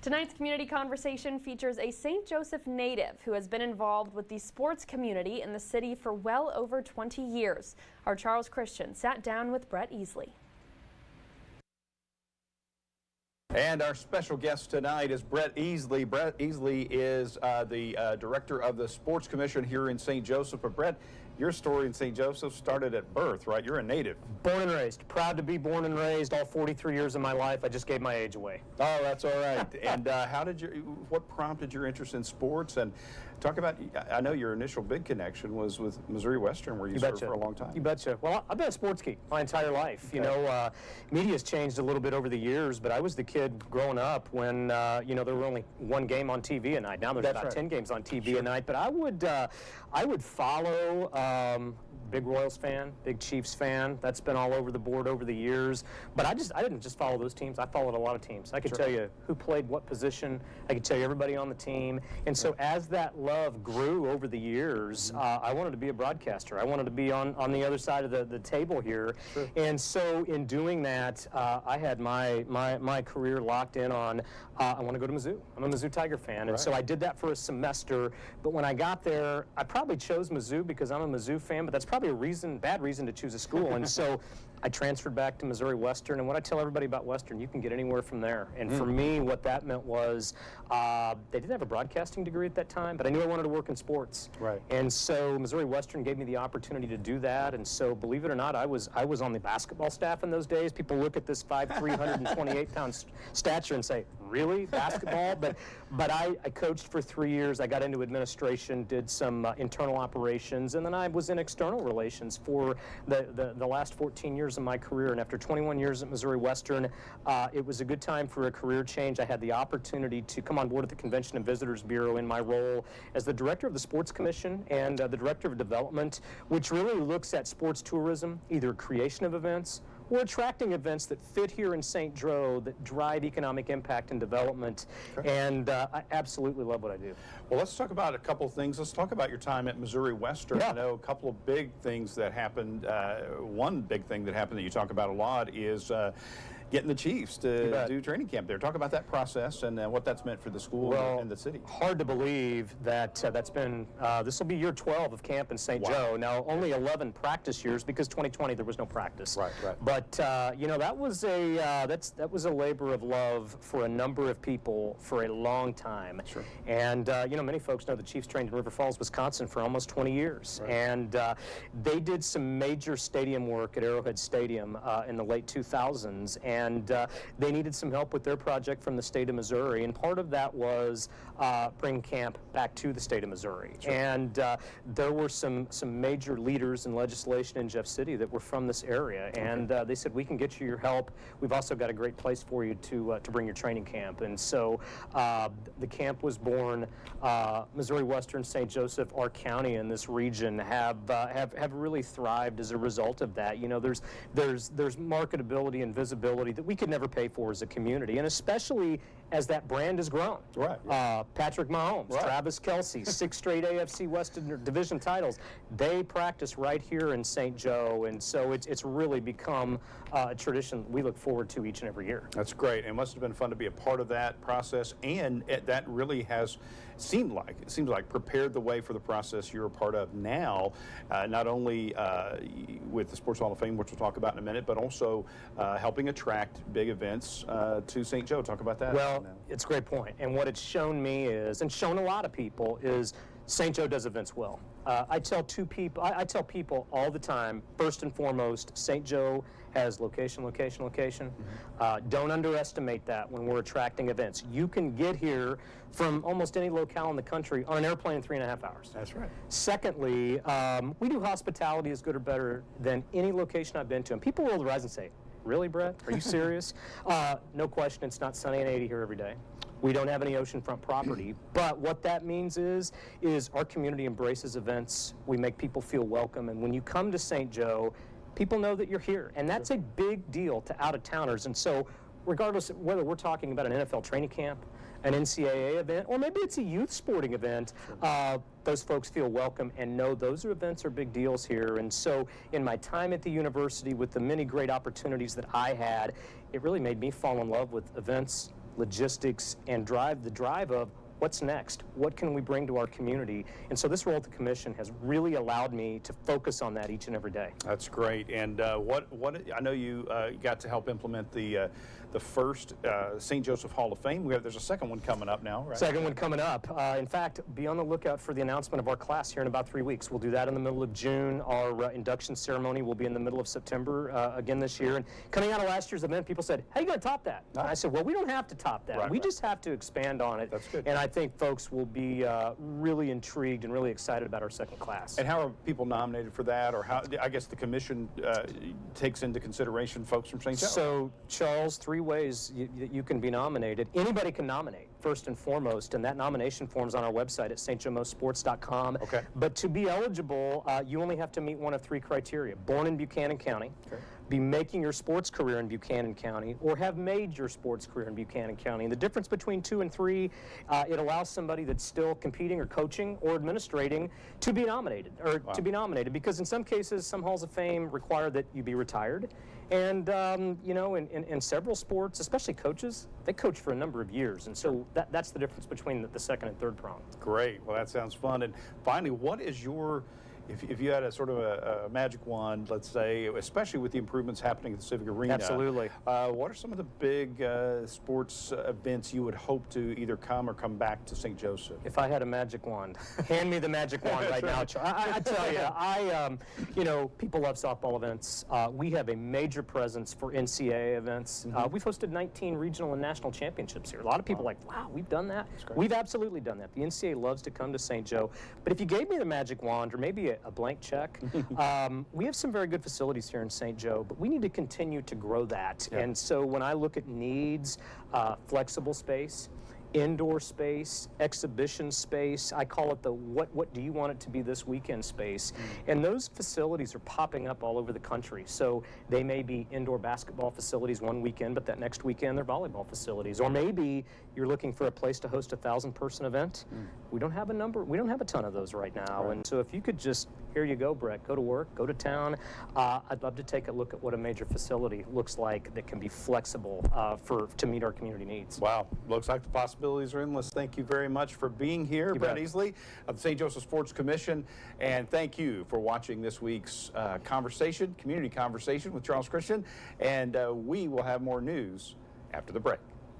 Tonight's community conversation features a St. Joseph native who has been involved with the sports community in the city for well over 20 years. Our Charles Christian sat down with Brett Esely. And our special guest tonight is Brett Esely. Brett Esely is the director of the Sports Commission here in St. Joseph. But Brett, your story in St. Joseph started at birth, right? You're a native. Born and raised. Proud to be born and raised all 43 years of my life. I just gave my age away. Oh, that's all right. And what prompted your interest in sports? And talk about, I know your initial big connection was with Missouri Western, where you served for a long time. You betcha. Well, I've been a sports geek my entire life. Okay. You know, media's changed a little bit over the years, but I was the kid growing up when, you know, there were only one game on TV a night. Now there's about 10 games on TV a night. But I would follow, big Royals fan, big Chiefs fan. That's been all over the board over the years. But I didn't just follow those teams. I followed a lot of teams. I could tell you who played what position. I could tell you everybody on the team. And so as that love grew over the years, I wanted to be a broadcaster. I wanted to be on the other side of the table here. Sure. And so in doing that, I had my career locked in on I want to go to Mizzou. I'm a Mizzou Tiger fan. And so I did that for a semester. But when I got there, I probably chose Mizzou because I'm a Mizzou fan, but that's probably a bad reason to choose a school. And so I transferred back to Missouri Western, and what I tell everybody about Western, you can get anywhere from there. And for me, what that meant was they didn't have a broadcasting degree at that time, but I knew I wanted to work in sports. Right. And so Missouri Western gave me the opportunity to do that. And so, believe it or not, I was on the basketball staff in those days. People look at this 5'3", 128-pound stature and say, really, basketball? But I coached for 3 years. I got into administration, did some internal operations, and then I was in external relations for the last 14 years of my career. And after 21 years at Missouri Western, it was a good time for a career change. I had the opportunity to come on board at the Convention and Visitors Bureau in my role as the director of the Sports Commission and the director of development, which really looks at sports tourism, either creation of events or attracting events that fit here in St. Joe that drive economic impact and development. Okay. And I absolutely love what I do. Well, let's talk about a couple of things. Let's talk about your time at Missouri Western. I know a couple of big things that happened. One big thing that happened that you talk about a lot is getting the Chiefs to do training camp there. Talk about that process and what that's meant for the school and the city. Hard to believe that that's been, this will be year 12 of camp in St. Joe. Now, only 11 practice years because 2020 there was no practice. Right. But, you know, that was a labor of love for a number of people for a long time. Sure. And, you know, many folks know the Chiefs trained in River Falls, Wisconsin for almost 20 years. Right. And they did some major stadium work at Arrowhead Stadium in the late 2000s. And they needed some help with their project from the state of Missouri, and part of that was bring camp back to the state of Missouri. Sure. And there were some major leaders in legislation in Jeff City that were from this area, and they said, we can get you your help. We've also got a great place for you to bring your training camp. And so the camp was born. Missouri Western, St. Joseph, our county, and this region have really thrived as a result of that. You know, there's marketability and visibility that we could never pay for as a community, and especially as that brand has grown. Right. Patrick Mahomes, Travis Kelce, 6 straight AFC West Division titles. They practice right here in St. Joe, and so it's really become a tradition we look forward to each and every year. That's great. It must have been fun to be a part of that process, and that really has seemed like prepared the way for the process you're a part of now, not only with the Sports Hall of Fame, which we'll talk about in a minute, but also helping attract big events to St. Joe. Talk about that. Well, it's a great point. And what it's shown me is, and shown a lot of people, is St. Joe does events well. I tell people all the time, first and foremost, St. Joe has location. Don't underestimate that when we're attracting events. You can get here from almost any locale in the country on an airplane in 3.5 hours. That's right. Secondly, we do hospitality as good or better than any location I've been to. And people roll their eyes and say, really, Brett? Are you serious? No question, it's not sunny and 80 here every day. We don't have any oceanfront property, but what that means is our community embraces events. We make people feel welcome, and when you come to St. Joe, people know that you're here, and that's a big deal to out-of-towners. And so regardless of whether we're talking about an NFL training camp, an NCAA event, or maybe it's a youth sporting event, those folks feel welcome and know those events are big deals here. And so in my time at the university with the many great opportunities that I had, it really made me fall in love with events logistics, and the drive of what's next? What can we bring to our community? And so this role at the commission has really allowed me to focus on that each and every day. That's great. And what I know you got to help implement the first St. Joseph Hall of Fame. There's a second one coming up now, right? Second one coming up. In fact, be on the lookout for the announcement of our class here in about 3 weeks. We'll do that in the middle of June. Our induction ceremony will be in the middle of September again this year. And coming out of last year's event, people said, "How are you going to top that?" And I said, "Well, we don't have to top that. We just have to expand on it." That's good. And I think folks will be really intrigued and really excited about our second class. And how are people nominated for that, or how? I guess the commission takes into consideration folks from St. Joe. So, Charles, 3 ways you can be nominated. Anybody can nominate, first and foremost, and that nomination form's on our website at stjomosports.com. Okay. But to be eligible, you only have to meet one of 3 criteria: born in Buchanan County, be making your sports career in Buchanan County, or have made your sports career in Buchanan County. And the difference between 2 and 3, it allows somebody that's still competing or coaching or administrating to be nominated, because in some cases, some halls of fame require that you be retired. And, you know, in several sports, especially coaches, they coach for a number of years. And so that's the difference between the second and third prong. Great. Well, that sounds fun. And finally, what is your, if you had a sort of a magic wand, let's say, especially with the improvements happening at the Civic Arena. Absolutely. What are some of the big sports events you would hope to either come or come back to St. Joseph? If I had a magic wand, hand me the magic wand right now. I tell you, you know, people love softball events. We have a major presence for NCAA events. We've hosted 19 regional and national championships here. A lot of people are like, wow, we've done that. We've absolutely done that. The NCAA loves to come to St. Joe. But if you gave me the magic wand, or maybe a blank check, we have some very good facilities here in St. Joe, but we need to continue to grow that. Yeah. And so when I look at needs, flexible space, indoor space, exhibition space, I call it the what do you want it to be this weekend space. And those facilities are popping up all over the country. So they may be indoor basketball facilities one weekend, but that next weekend they're volleyball facilities. Or maybe you're looking for a place to host a 1,000-person event. We don't have a ton of those right now. And so if you could just, here you go, Brett, go to work, go to town. I'd love to take a look at what a major facility looks like that can be flexible to meet our community needs. Wow, looks like the possibilities are endless. Thank you very much for being here, Brett Esely of the St. Joseph Sports Commission, and thank you for watching this week's community conversation with Charles Christian, and we will have more news after the break.